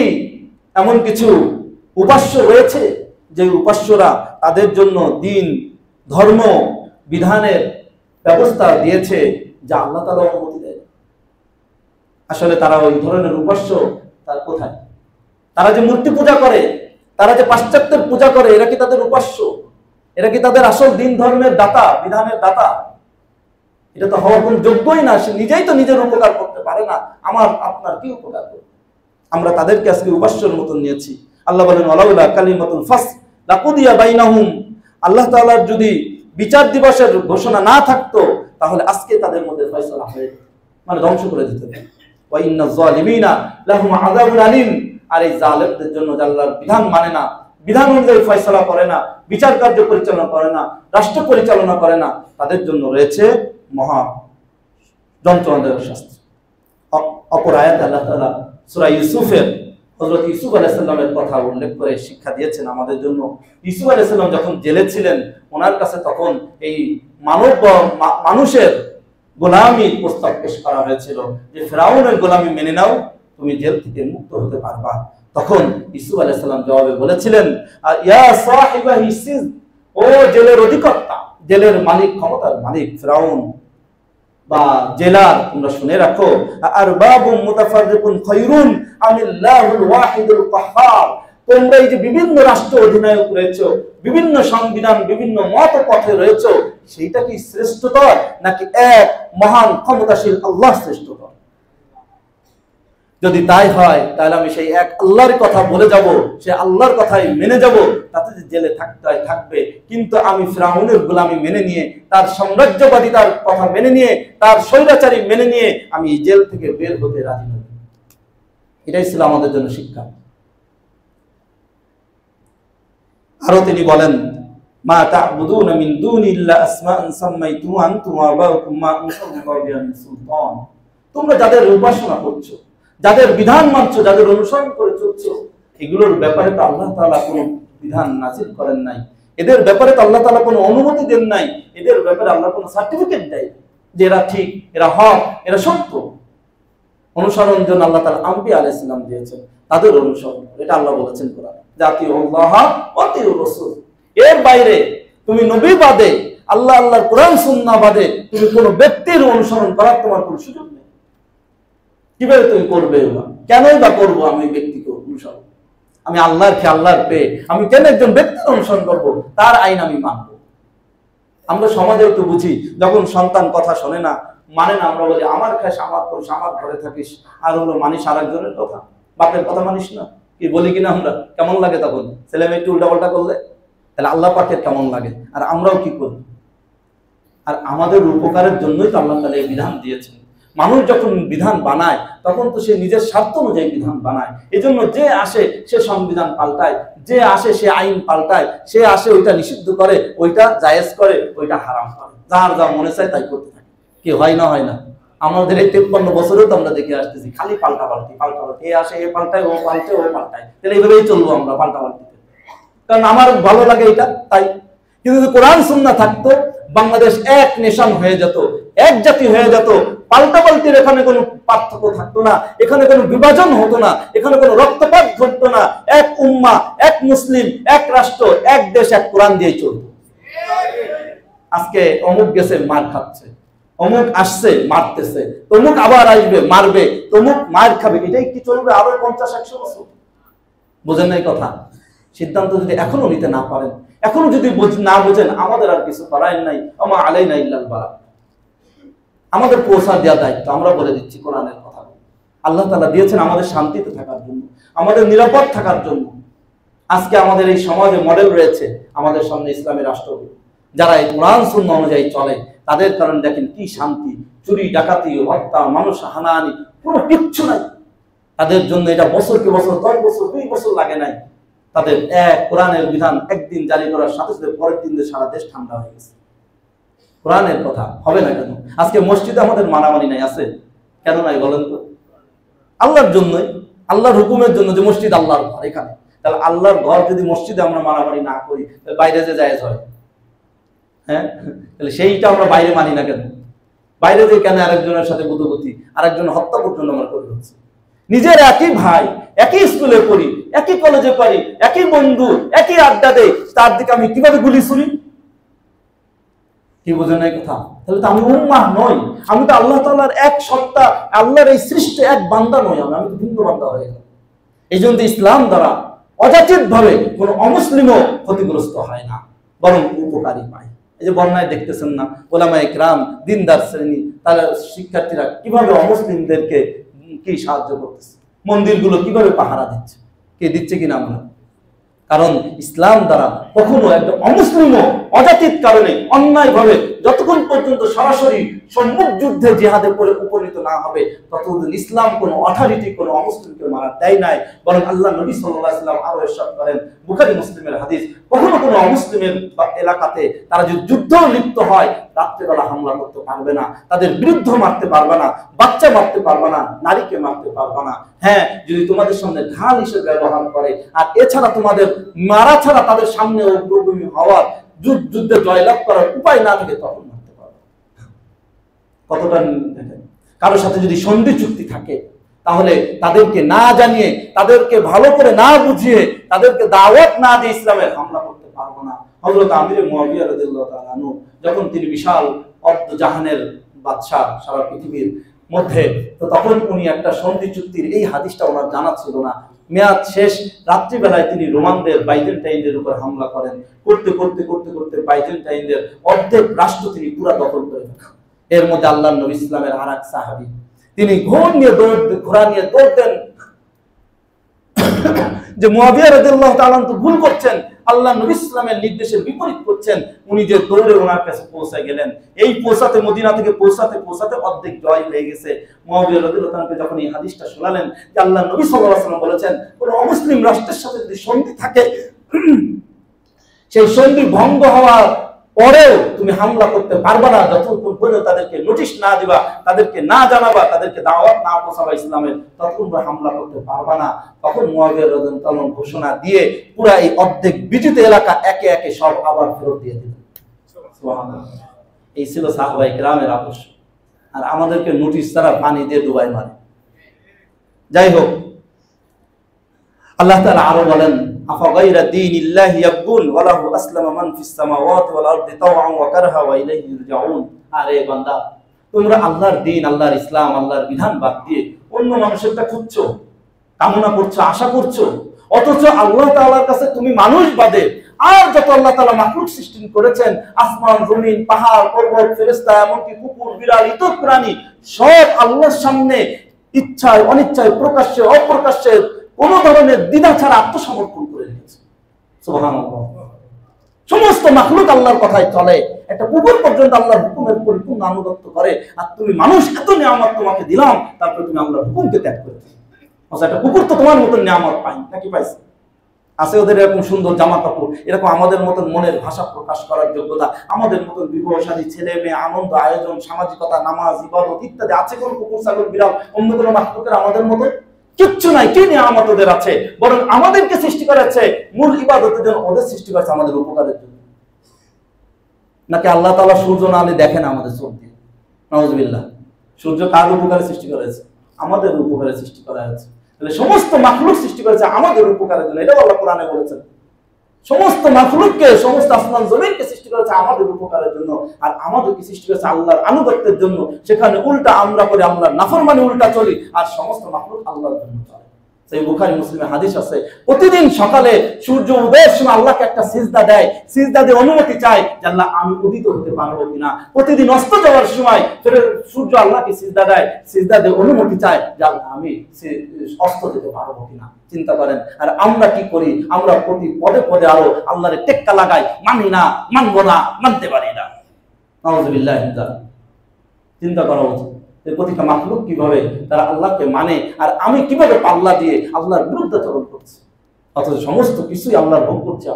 এমন কিছু উপাস্য রয়েছে যে উপাস্যরা তাদের জন্য দিন, ধর্ম, বিধানের ব্যবস্থা দিয়েছে যা আল্লাহ তাআলা অনুমতি দেয়? আসলে তারা ওই ধরনের উপাস্য তার কোথায়? তারা যে মূর্তি পূজা করে, তারা যে পাশ্চাত্যের পূজা করে, এরা কি তাদের উপাস্য? এরা কি তাদের আসল দিন ধর্মের দাতা, বিধানের দাতা? এটা তো হওয়ার কোন যোগ্যই না। সে নিজেই তো নিজের উপকার করতে পারে না, আমার আপনার কি উপকার করবে? আমরা তাদেরকে আজকে উপাস্যর মতন নিয়েছি। আল্লাহ বলেন, ওয়ালাউলা কালিমাতুল ফাসল লাকুদিয়া বাইনাহুম, আল্লাহ তাআলার যদি বিচার দিবসের ঘোষণা না থাকতো তাহলে আজকে তাদের মধ্যে ফয়সালা হয়ে যেত, মানে ধ্বংস করে দিত। ওয়া ইন্নাজ জালিমিনা লাহুম আযাবুন আলীম, আর এই জালেমদের জন্য, আল্লাহর বিধান মানে না, বিধান অনুযায়ী ফয়সালা করে না, বিচার কার্য পরিচালনা করে না, রাষ্ট্র পরিচালনা করে না, তাদের জন্য রয়েছে মহা যন্ত্রণাদায়ক শাস্তি। অপর আয়াতে আল্লাহ তাআলা সূরা ইউসুফের হযরত ইউসুফ আলাইহিস সালামের কথা উল্লেখ করে শিক্ষা দিয়েছেন আমাদের জন্য। ইউসুফ আলাইহিস সালাম যখন জেলে ছিলেন, ওনার কাছে তখন এই মানুষের গোলামির প্রস্তাব পেশ করা হয়েছিল যে ফেরাউনের গোলামি মেনে নাও, তুমি জেল থেকে মুক্ত হতে পারবা। তখন ইউসুফ আলাইহিস সালাম জবাবে বলেছিলেন, ইয়া সাহিবাহি সিজ, ও জেলের অধিকর্তা, জেলের মালিক, ক্ষমতার মালিক ফেরাউন বা জেলার, তোমরা শুনে রাখো, আরবাবুম মুতাফাররিকুন খায়রুন আমিল্লাহুল ওয়াহিদুল কাহ্হার, তোমরা এই যে বিভিন্ন রাষ্ট্র অধিনায়ক রয়েছো, বিভিন্ন সংবিধান, বিভিন্ন মত পথে রয়েছো, সেইটা কি শ্রেষ্ঠতর নাকি এক মহান ক্ষমতাশীল আল্লাহ শ্রেষ্ঠতর? যদি তাই হয় তাহলে আমি সেই এক আল্লাহর কথা বলে যাব, সে আল্লাহর কথাই মেনে যাব, তাতে যে জেলে থাকতে হয় থাকবে, কিন্তু আমি ফিরআউনের গোলামি মেনে নিয়ে, তার সাম্রাজ্যবাদিতার কথা মেনে নিয়ে, তার স্বৈরাচারী মেনে নিয়ে আমি এই জেল থেকে বের হতে রাজি নই। এটাই ছিল আমাদের জন্য শিক্ষা। আরো তিনি বলেন, মা তা'বুদুনা মিন দুনিল্লাহি আসমাআন সাম্মাইতুমুহা আনতুম ওয়া আবাউকুম মা আনজালাল্লাহু বিহা মিন সুলতান, তোমরা যাদের উপাসনা করছো, যাদের বিধান মানছো, যাদের অনুসরণ করে চলছো, এগুলোর ব্যাপারে তো আল্লাহ তাআলা কোনো বিধান নাযিল করেন নাই, এদের ব্যাপারে তো আল্লাহ তাআলা কোনো অনুমতি দেন নাই, এদের ব্যাপারে আল্লাহ কোনো সার্টিফিকেট দেয় যে এরা ঠিক, এরা হক, এরা সত্য। অনুসরণ জন্য আল্লাহ তাআলা আম্বিয়া আলাইহিস সালাম দিয়েছেন, তাদের অনুসরণ, এটা আল্লাহ বলেছেন কোরআনে, জাতিউল্লাহ ওয়া আতিউর রাসূল। এর বাইরে তুমি নবী বাদে, আল্লাহ আল্লাহর কোরআন সুন্নাহ বাদে তুমি কোনো ব্যক্তির অনুসরণ করার তোমার কোনো সুযোগ নেই। কিভাবে তুমি করবে? কেনই বা করবো আমি ব্যক্তিকে অনুসরণ? আমি আল্লাহর খেয়ে, আল্লাহর পেয়ে আমি কেন একজন ব্যক্তির অনুসরণ করবো? তার আইন আমি মানবো। আমরা সমাজে একটু বুঝি, যখন সন্তান কথা শোনে না, মানে না, আমরা বলি আমার খাস, আমার করিস, আমার ঘরে থাকিস, আর হলো মানিস আরেকজনের কথা, বাপের কথা মানিস না, কি বলি কিনা আমরা? কেমন লাগে তখন ছেলে মেয়ে একটু উল্টাপাল্টা করলে? তাহলে আল্লাহ পাকের কেমন লাগে? আর আমরাও কি করি? আর আমাদের উপকারের জন্যই তো আল্লাহ তাআলা এই বিধান দিয়েছেন। মানুষ যখন বিধান বানায় তখন তো সে নিজের স্বার্থ অনুযায়ী বিধান বানায়। এজন্য যে আসে সে সংবিধান পাল্টায়, যে আসে সে আইন পাল্টায়, সে আসে ওইটা নিষিদ্ধ করে, ওইটা জায়েজ করে, ওইটা হারাম করে, যার যা মনে চায় তাই করতে থাকে। কি হয় না? হয় না? আমাদের এই 53 বছরেও তো আমরা দেখে আসতেছি খালি পাল্টাপাল্টি, এ আসে এ পাল্টায়, ও পাল্টায়, ও পাল্টায়। তাহলে এইভাবেই চলবো আমরা পাল্টাপাল্টিতে, কারণ আমার ভালো লাগে এটা তাই। কিন্তু যদি কোরআন সুন্নাহ থাকতো, বাংলাদেশ এক নেশন হয়ে যেত, এক জাতি হয়ে যেত। পাল্টাপাল্টির এখানে কোনো পার্থক্য থাকতো না, এখানে কোনো বিভাজন হতো না, এখানে কোনো রক্তপাত ঘটতো না। এক উম্মাহ, এক মুসলিম, এক রাষ্ট্র, এক দেশ, এক কোরআন দিয়েই চলতো। আজকে অমুক গেছে মার খাচ্ছে, অমুক আসছে মারতেছে, তমুক আবার আসবে মারবে, তমুক মার খাবে। এটাই কি চলবে আরো 50-100 বছর? বোঝেন নাই কথা? সিদ্ধান্ত যদি এখনো নিতে না পারেন, এখনো যদি না বোঝেন, আমাদের আর কিছু করার নাই। আমা আলাইনা ইল্লাল বালাগ। আমাদের পৌঁছা দেওয়া দায়িত্ব। আমরা বলে দিচ্ছি কোরআনের কথা। আল্লাহ তাআলা দিয়েছেন আমাদের শান্তিতে থাকার জন্য, আমাদের নিরাপদ থাকার জন্য। আজকে আমাদের এই সমাজে মডেল রয়েছে আমাদের সামনে ইসলামী রাষ্ট্রগুলো, যারা এই কোরআন সুন্নাহ অনুযায়ী চলে, তাদের কারণে দেখেন কি শান্তি। চুরি, ডাকাতি, হত্যা, মানুষ হানাহানি কোনো কিচ্ছু নাই তাদের জন্য। এটা বছরকে বছর, 10 বছর, 2 বছর লাগে নাই। তাদের এক কোরআনের বিধান একদিন জারি করার সাথে সাথে পরের দিন সারা দেশ ঠান্ডা হয়ে গেছে। কোরআনের কথা হবে না কেন? আজকে মসজিদে আমাদের মারামারি নাই, আছে কেন নাই বলেন তো? আল্লাহর জন্যই, আল্লাহর হুকুমের জন্য, যে মসজিদ আল্লাহর ঘর। এখানে তাহলে আল্লাহর ঘর যদি মসজিদে আমরা মারামারি না করি, তাহলে বাইরে যে জায়েজ হয়? হ্যাঁ, তাহলে সেইটা আমরা বাইরে মানি না কেন? বাইরে যে কেন আরেকজনের সাথে বুদ্ধবতী, আরেকজন হত্যা পর্যন্ত আমরা করে হচ্ছে। নিজের একই ভাই, একই স্কুলে পড়ি, একই কলেজে পড়ি, একই বন্ধু, একই আড্ডা দেয়, তার দিকে আমি কিভাবে গুলি ছুরি? কি বোঝেন এই কথা? তাহলে তো আমি উম্মাহ নই, আমি তো আল্লাহ তাআলার এক সত্তা, আল্লাহর এই সৃষ্টি এক বান্দা নই, আমি তো ভিন্ন বান্দা হয়ে গেলাম। এই জন্য ইসলাম দ্বারা অযাচিত ভাবে কোন অমুসলিমও ক্ষতিগ্রস্ত হয় না, বরং উপকারী পায়। এই যে বন্যায় দেখতেছেন না, ওলামায়ে কেরাম, দিনদার শ্রেণী, তারা শিক্ষার্থীরা কিভাবে অমুসলিমদেরকে কি সাহায্য করতেছে, মন্দিরগুলো কিভাবে পাহারা দিচ্ছে, কে দিচ্ছে কিনা আমরা? কারণ ইসলাম দ্বারা কখনো একটা অমুসলিমও অজাতির কারণে অন্যায় ভাবে যতক্ষণ পর্যন্ত সরাসরি সম্মুখ যুদ্ধে জিহাদে উপনীত না হবে, ততদিন ইসলাম কোনো অথরিটি কোনো অমুসলিমকে মারা দেয় নাই। বরং আল্লাহ নবী সাল্লাল্লাহু আলাইহি ওয়াসাল্লাম আরো ইরশাদ করেন, বুখারী মুসলিমের হাদিস, কখনো কোনো অমুসলিমের এলাকাতে তারা যদি যুদ্ধ লিপ্ত হয়, রাত্রেবেলা হামলা করতে পারবে না, তাদের বিরুদ্ধ মারতে পারবে না, বাচ্চা মারতে পারবে না, নারীকে মারতে পারবে না। হ্যাঁ, যদি তোমাদের সামনে ঢাল হিসেবে ব্যবহার করে, আর এছাড়া তোমাদের মারা ছাড়া তাদের সামনে অগ্রগামী হওয়ার, যুদ্ধে জয়লাভ করার উপায় না থাকে, তখন মারতে পারবে। কতটা দেখেন, কারোর সাথে যদি সন্ধি চুক্তি থাকে, তাহলে তাদেরকে না জানিয়ে, তাদেরকে ভালো করে না বুঝিয়ে, তাদেরকে দাওয়াত না দিয়ে ইসলামের হামলা করতে পারবো না। হযরত আমির মুআবিয়া রাদিয়াল্লাহু তাআলা আনহু যখন তিনি বিশাল অর্ধ জাহানের বাদশা সারা পৃথিবীর মধ্যে, তো তখন উনি একটা সন্ধি চুক্তির, এই হাদিসটা ওনার জানা ছিল না, মেয়াদ শেষ রাত্রিবেলায় তিনি রোমানদের, বাইজেন্টাইনদের উপর হামলা করেন। করতে করতে করতে করতে বাইজেন্টাইনদের অর্ধেক রাষ্ট্র তিনি পুরা দখল করে ফেলেন। এর মধ্যে আল্লাহর নবী ইসলামের আরেক সাহাবী, তিনি ঘোড়া নিয়ে দৌড় দেন যে মুআবিয়া রাদিয়াল্লাহু তাআলা তো ভুল করছেন, আল্লাহ নবী ইসলামের নির্দেশের বিপরীত করছেন। উনি যে দৌড়ে ওনার কাছে পৌঁছে গেলেন, এই পৌঁছাতে, মদিনা থেকে পৌঁছাতে পৌঁছাতে অর্ধেক জয় হয়ে গেছে। মুআবিয়া রাদিয়াল্লাহু তাআলা যখন এই হাদিসটা শোনালেন যে আল্লাহ নবী সাল্লাল্লাহু আলাইহি ওয়াসাল্লাম বলেছেন, কোন অমুসলিম রাষ্ট্রের সাথে যদি সন্ধি থাকে, সেই সন্ধি ভঙ্গ হওয়ার পরেও তুমি হামলা করতে পারবা না, যতক্ষণ পর্যন্ত তাদেরকে নোটিশ না দিবা, তাদেরকে না জানাবা, তাদেরকে দাওয়াত না পৌঁছাবা ইসলামের, ততক্ষণ হামলা করতে পারবা না। তখন মুআবিয়া রাদিয়াল্লাহু তাআলা ঘোষণা দিয়ে পুরা এই অর্ধেক বিজিত এলাকা একে একে সব আবার ফেরত দিয়ে দিলেন। সুবহানাল্লাহ। এই ছিল সাহাবায়ে কেরামের আদর্শ। আর আমাদেরকে নোটিশ ছাড়া পানি দিয়ে ডুবাই মারে। যাই হোক, আল্লাহ তাআলা আরো বলেন, আফাগাইরা দীনিল্লাহি ইয়াবগুন ওয়া লাহু আসলামা মান ফিস সামাওয়াতি ওয়াল আরদি তাওআন ওয়া কারহা ওয়া ইলাইহি ইরজাউন। আরে বান্দা, তোমরা আল্লাহর দ্বীন, আল্লাহর ইসলাম, আল্লাহর বিধান বাদ দিয়ে অন্য মানুষেরটা খুঁজছো, কামনা করছো, আশা করছো, অথচ আল্লাহ তাআলার কাছে তুমি মানুষ বাদে আর যত আল্লাহ তাআলা মাখলুক সৃষ্টি করেছেন, আসমান, জমিন, পাহাড়, পর্বত, ফেরেশতা, এমনকি কুকুর, বিড়াল, ইতর প্রাণী, সব আল্লাহর সামনে ইচ্ছায় অনিচ্ছায়, প্রকাশ্যে অপ্রকাশ্যে কোন ধরনের দ্বিধা ছাড়া আত্মসমর্পণ করে দিয়েছে। সুবহানাল্লাহ। সমস্ত মাখলুক আল্লাহর কথায় চলে, একটা কুকুর পর্যন্ত আল্লাহর হুকুমের পরিপূর্ণ আনুগত্য করে। আর তুমি মানুষ, এত নিয়ামত তোমাকে দিলাম, তারপরে তুমি আল্লাহর হুকুমকে ত্যাগ করেছো। আচ্ছা, একটা কুকুর তো তোমার মতন নিয়ামত পাই নাকি? পাইছে? আছে ওদের এরকম সুন্দর জামা কাপড়, এরকম আমাদের মতন মনের ভাষা প্রকাশ করার যোগ্যতা, আমাদের মতন বিবাহশালী ছেলে মেয়ে, আনন্দ, আয়োজন, সামাজিকতা, নামাজ, ইবাদত ইত্যাদি আছে কোন কুকুর, ছাগল, বিড়াল, অন্য কোনো মাখলুকের আমাদের মতো? কিচ্ছু নাই। কি নিয়ামত ওদের আছে? বরং আমাদেরকে সৃষ্টি করেছে মূল ইবাদতের জন্য, ওদের সৃষ্টি করেছে আমাদের উপকারের জন্য। নাকি আল্লাহ তাআলা সূর্য না আলো দেখেন আমাদের চোখ দিয়ে? নাউজুবিল্লাহ। সূর্য কার উপকারে সৃষ্টি করা হয়েছে? আমাদের উপকারে সৃষ্টি করা হয়েছে। তাহলে সমস্ত মাখলুক সৃষ্টি করেছে আমাদের উপকারের জন্য, এটাও আল্লাহ কোরআনে বলেছেন। সমস্ত মাখলুককে, সমস্ত আসমান জমিনকে সৃষ্টি করেছে আমাদের উপকারের জন্য, আর আমাদেরকে সৃষ্টি করেছে আল্লাহর আনুগত্যের জন্য। সেখানে উল্টা আমরা করি, আমরা নাফরমানি উল্টা চলি, আর সমস্ত মাখলুক আল্লাহর জন্য চলে। সেই বুখারী মুসলিমে হাদিস আছে, প্রতিদিন সকালে সূর্য উদয়ের সময় আল্লাহকে একটা সিজদা দেয়, সিজদা দিয়ে অনুমতি চায় যে আল্লাহ আমি উদিত হতে পারবো কিনা। প্রতিদিন অস্ত যাওয়ার সময় সূর্য আল্লাহকে সিজদা দেয়, সিজদা দিয়ে অনুমতি চায় যে আল্লাহ আমি অস্ত যেতে পারবো কিনা। চিন্তা করেন। আর আমরা কি করি? আমরা প্রতি পদে পদে আরো আল্লাহরে টেক্কা লাগাই, মানি না, মানবো না, মানতে পারি না। নাউজুবিল্লাহ। চিন্তা করা উচিত প্রতিটা মাখলুক কিভাবে তারা আল্লাহকে মানে, আর আমি কিভাবে পাল্লা দিয়ে আল্লাহর বিরুদ্ধে চরণ করছি, অথচ সমস্ত কিছুই আল্লাহর ভোগ করছি।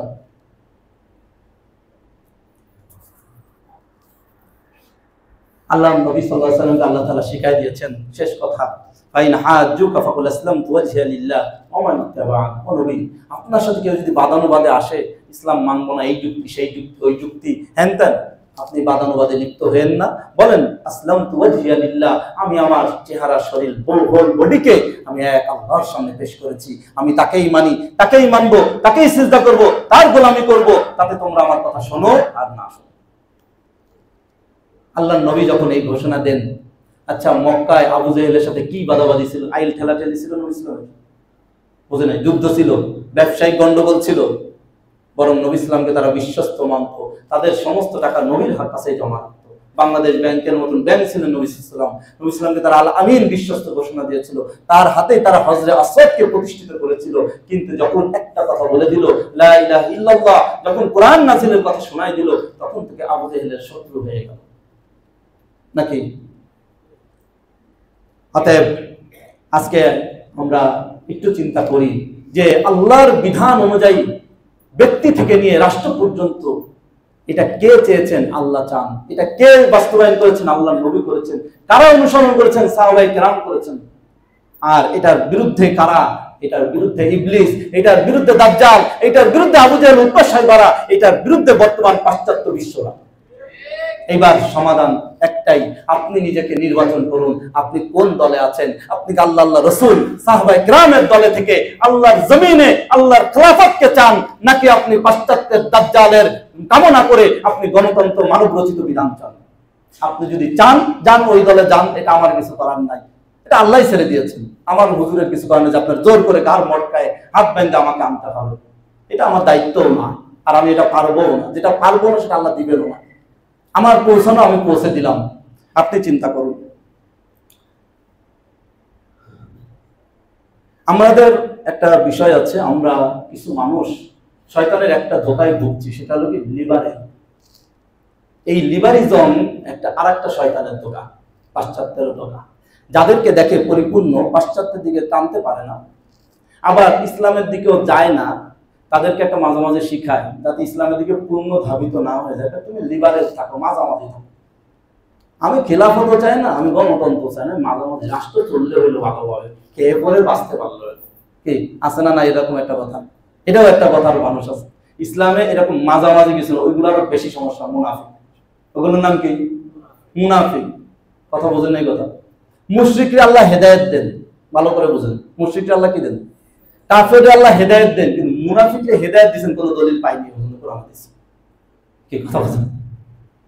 আল্লাহ নবী সাল্লাল্লাহু আলাইহি ওয়াসাল্লামকে আল্লাহ তাআলা শিখাই দিয়েছেন শেষ কথা, ফাইন হাজ্জুকা ফাকুল আসলামতু ওয়াজহিয়া লিল্লাহ ওয়া মান ইত্তাবা'আন। ও নবী, আপনার সাথে কেউ যদি বাদানুবাদে আসে, ইসলাম মানব না, এই যুক্তি সেই যুক্তি ওই যুক্তি হ্যান-ত্যান, আপনি বাদানুবাদে লিপ্ত হয়েন না। বলেন আসলামতু ওয়াজহিয়া লিল্লাহ, আমি আমার চেহারা, শরীর, বডিকে আমি এক আল্লাহর সামনে পেশ করেছি, আমি তাকেই মানি, তাকেই মানব, তাকেই সিজদা করব, তার গোলামি করব। তাতে তোমরা আমার কথা শোনো আর না শোনো। আল্লাহর নবী যখন এই ঘোষণা দেন, আচ্ছা মক্কায় আবু জেহেলের সাথে কি বাদাবাদি ছিল? আইল ঠেলাঠেলি ছিল নবী ইসলামের? বুঝে নাই, যুদ্ধ ছিল, ব্যবসায়িক গন্ডগোল ছিল। বরং নবী ইসলামকে তারা বিশ্বস্ত মানত, তাদের সমস্ত টাকা নবীর কাছে জমা রাখত। বাংলাদেশ ব্যাংকের মতন ব্যাংক ছিলেন নবী ইসলাম। নবী ইসলামকে তারা আল আমিন বিশ্বস্ত ঘোষণা দিয়েছিল, তার হাতেই তারা হজরে আসওয়াদকে প্রতিষ্ঠিত করেছিল। কিন্তু যখন একটা কথা বলে দিল, লা ইলাহা ইল্লাল্লাহ, যখন কোরআন নাযিলের কথা শোনাই দিল, তখন থেকে আবু জেহেলের শত্রু হয়ে গেল নাকি? অতএব আজকে আমরা একটু চিন্তা করি যে আল্লাহর বিধান অনুযায়ী ব্যক্তি থেকে নিয়ে রাষ্ট্র পর্যন্ত এটা কে চেয়েছেন? আল্লাহ চান। এটা কে বাস্তবায়ন করেছেন? আল্লাহ নবী করেছেন। কারা অনুসরণ করেছেন? সাহাবায়ে কেরাম করেছেন। আর এটার বিরুদ্ধে কারা? এটার বিরুদ্ধে ইবলিস, এটার বিরুদ্ধে দাজ্জাল, এটার বিরুদ্ধে আবু জেহেল, উতবা শাইবারা, এটার বিরুদ্ধে বর্তমান পাশ্চাত্য বিশ্বরা। এবার সমাধান একটাই, আপনি নিজেকে নির্বাচন করুন, আপনি কোন দলে আছেন। আপনি কি আল্লাহ, আল্লাহ রাসূল, সাহাবায়ে কেরামের দলে থেকে আল্লাহর জমিনে আল্লাহর খেলাফতকে চান, নাকি আপনি পাশ্চাত্যের দাজ্জালের কামনা করে আপনি গণতন্ত্র, মানব রচিত বিধান চান? আপনি যদি চান, যান ওই দলে যান, এটা আমার কিছু করার নাই, এটা আল্লাহই ছেড়ে দিয়েছেন। আমার হুজুরের কিছু করার নেই যে আপনার জোর করে গার মটকায় হাত বেঁধে আমাকে আনতে হবে, এটা আমার দায়িত্বও না, আর আমি এটা পারবো না। যেটা পারবো না সেটা আল্লাহ দিবেন না। আমার পৌঁছানো আমি পৌঁছে দিলাম, আপনি চিন্তা করুন। আমাদের একটা বিষয় আছে, আমরা কিছু মানুষ শয়তানের একটা ধোকায় ভুগছি, সেটা হলো কি লিবারেল। এই লিবারিজম একটা আরেকটা শয়তানের ধোকা, পাশ্চাত্যের ধোকা। যাদেরকে দেখে পরিপূর্ণ পাশ্চাত্যের দিকে টানতে পারে না, আবার ইসলামের দিকেও যায় না, তাদেরকে একটা মাঝে মাঝে শিখায় যাতে ইসলামের দিকে পূর্ণ ধাবিত না হয়ে যায়। তুমি লিবারেল থাকো, মাঝামাঝি থাকো। আমি খেলাফতও চাই না, আমি গণতন্ত্র চাই না, মাঝামাঝি রাষ্ট্র চললে হইলো ভালোভাবে, খেয়ে পরে বাঁচতে পারলো। কি আছে না? না, এরকম একটা কথা, এটাও একটা কথার মানুষ আছে ইসলামে এরকম মাঝামাঝি কিছু, ওইগুলো আরো বেশি সমস্যা। মুনাফিক, ওগুলোর নাম কি? মুনাফিক। কথা বোঝেন এই কথা? মুশরিকরে আল্লাহ হেদায়েত দেন, ভালো করে বুঝেন। মুশরিকরে আল্লাহ কি দেন? কাফেররে আল্লাহ হেদায়েত দেন, কিন্তু মুনাফিকরে হেদায়েত দিবেন কোন দলিল পাইনি, কোরআন হাদিস। কি কথা বলেন?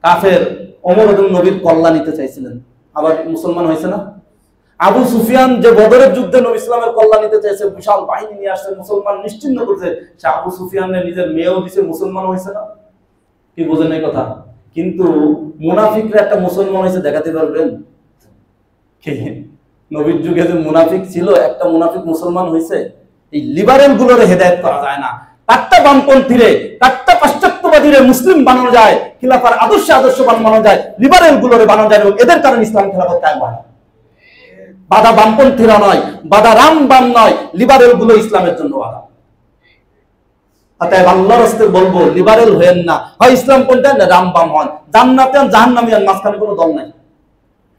কাফের ওমর এবং নবীর কল্যাণ নিতে চাইছিলেন, আবার মুসলমান হয়েছে না? আবু সুফিয়ান যে বদরের যুদ্ধে নবী ইসলামের কল্যাণ নিতে চাইছে, বিশাল বাহিনী নিয়ে আসছে, মুসলমান নিশ্চিন্ন করছে, সে আবু সুফিয়ানের নিজের মেয়েও দিছে, মুসলমান হয়েছে না? কি বোঝেন এই কথা? কিন্তু মুনাফিকরা একটা মুসলমান হয়েছে দেখাতে পারবেন? নবীর যুগে যে মুনাফিক ছিল, একটা মুনাফিক মুসলমান হয়েছে? এই লিবারেল গুলোরে হেদায়েত করা যায় না। কাট্টা বামপন্থীরে, কাট্টা পাশ্চাত্যবাদীরে মুসলিম বানানো যায়, খিলাফার আদর্শবান বানানো যায়, লিবারেল গুলোরে বানানো যায়, এবং এদের কারণে ইসলাম খেলাফত কায়েম হয়। বাধা বামপন্থীরা নয়, বাধা রামবাম নয়, লিবারেল গুলো ইসলামের জন্য বাধা। অতএব আল্লাহর রাস্তে বলবো, লিবারেল হয়েন না, হয় ইসলাম কোনটা না রামবাম হন, জান্নাতে জাহান্নামী হন, মাঝখানে কোনো দল নাই।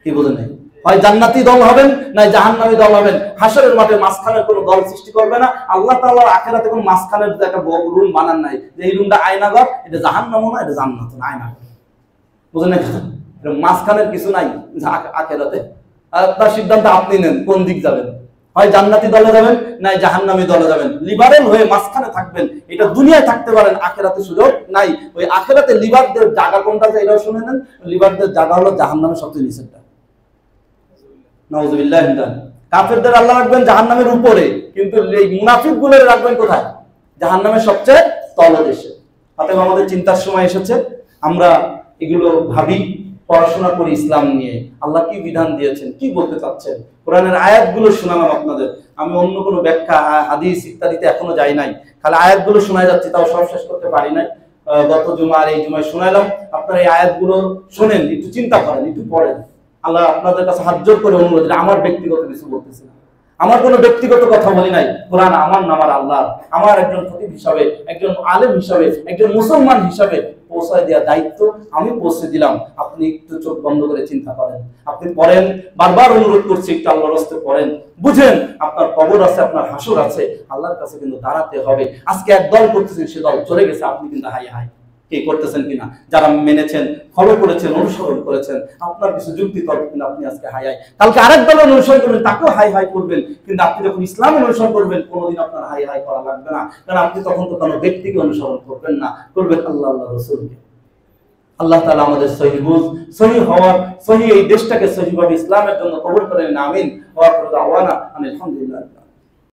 কি বোঝেন? হয় জান্নাতি দল হবেন, না জাহান্নামী দল হবেন। হাসরের মাঠে মাঝখানে কোনো দল সৃষ্টি করবে না। আল্লাহ তাআলার আখিরাতে কোনো মাঝখানের একটা রুম বানান নাই যে এই রুমটা আয়নাঘর, এটা জাহান্নামও না, এটা জান্নাতও না, আয়নাঘর। বুঝলেন না? মাঝখানের কিছু নাই আখেরাতে। আপনার সিদ্ধান্ত আপনি নেন কোন দিক যাবেন, হয় জান্নাতি দলে যাবেন না জাহান্নামী দলে যাবেন। লিবারেল হয়ে মাঝখানে থাকবেন, এটা দুনিয়ায় থাকতে পারেন, আখেরাতে সুযোগ নাই। ওই আখেরাতে লিবারদের জায়গা কোনটা এটাও শুনে নেন। লিবারদের জায়গা হলো জাহান্নামের সবচেয়ে নিচেরটা। নাউজুবিল্লাহ। কাফেরদের আল্লাহ রাখবেন জাহান্নামের উপরে, কিন্তু এই মুনাফিক গুলোর রাখবেন কোথায়? জাহান্নামের সবচেয়ে তলদেশে। অতএব আমাদের চিন্তার সময় এসেছে, আমরা এগুলো ভাবি, পড়াশোনা করি ইসলাম নিয়ে, আল্লাহ কি বিধান দিয়েছেন, কি বলতে চাচ্ছেন। কোরআনের আয়াতগুলো শোনালাম আপনাদের, আমি অন্য কোনো ব্যাখ্যা হাদিস ইত্যাদিতে এখনো যাই নাই, খালি আয়াতগুলো শোনা যাচ্ছে, তাও সব শেষ করতে পারি নাই। গত জুমার এই জুমায় শোনালাম। আপনারা এই আয়াতগুলো শোনেন, একটু চিন্তা করেন, একটু পড়েন। আল্লাহ আপনাদের কাছে হাত জোর করে অনুরোধ, আমার ব্যক্তিগত কিছু বলতেছি না, আমার কোনো ব্যক্তিগত কথা বলি নাই। কোরআন আমার নাম, আমার আল্লাহ, আমার একজন খতিব হিসাবে, একজন আলেম হিসাবে, একজন মুসলমান হিসাবে পৌঁছায় দেওয়ার দায়িত্ব আমি পৌঁছে দিলাম। আপনি একটু চোখ বন্ধ করে চিন্তা করেন, আপনি পড়েন, বারবার অনুরোধ করছি একটু আল্লাহর রাস্তে পড়েন, বুঝেন আপনার কবর আছে, আপনার হাসর আছে, আল্লাহর কাছে কিন্তু দাঁড়াতে হবে। আজকে এক দল করতেছেন, সে দল চলে গেছে, আপনি কিন্তু হাই হাই কে করতেছেন কিনা, যারা মেনেছেন, ফলো করেছেন, অনুসরণ করেছেন, আপনার কিছু যুক্তি তর্ক কিন্তু আপনি আজকে হাই হাই, কালকে আরেক দলের অনুসরণ করবেন, তাকেও হাই হাই করবেন, কিন্তু আপনি যখন ইসলাম অনুসরণ করবেন কোনোদিন আপনার হাই হাই করা লাগবে না, কারণ আপনি তখন তো কোনো ব্যক্তিকে অনুসরণ করবেন না, করবেন আল্লাহ আল্লাহ রসুলকে। আল্লাহ তাআলা আমাদের সহি বুঝ, সহি হওয়ার, সহি এই দেশটাকে সহিভাবে ইসলামের জন্য কবুল করেন, আমিন। ওয়া আখিরু দাওয়ানা আলহামদুলিল্লাহ।